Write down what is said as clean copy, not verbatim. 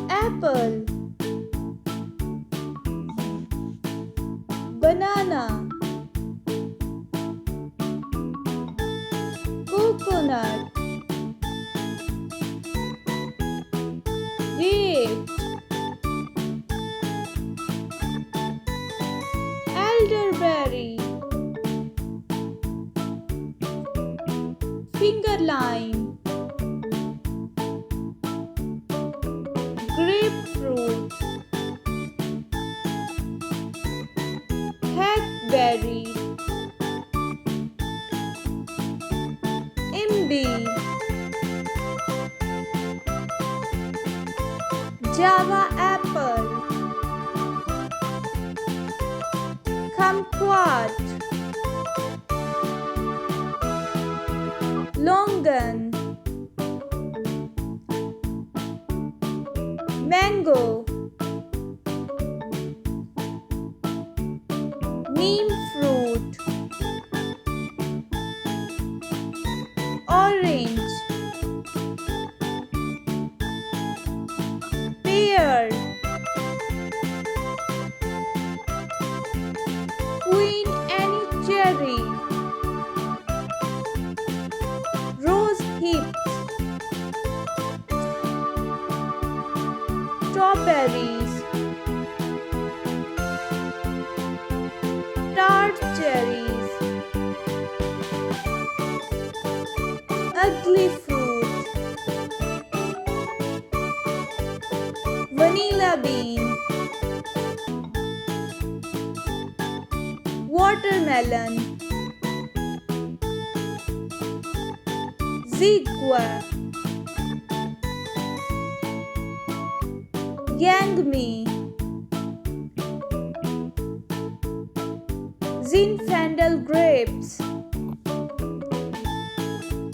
apple, banana, coconut, grape, elderberry, finger lime, grapefruit, hackberry, imbi, java apple, kumquat, longan, mango, neem fruit, orange, pear, queen annie cherry, rose hips, strawberries, tart cherries, ugly fruit, vanilla bean, watermelon, zigua, yangmi, Zinfandel grapes,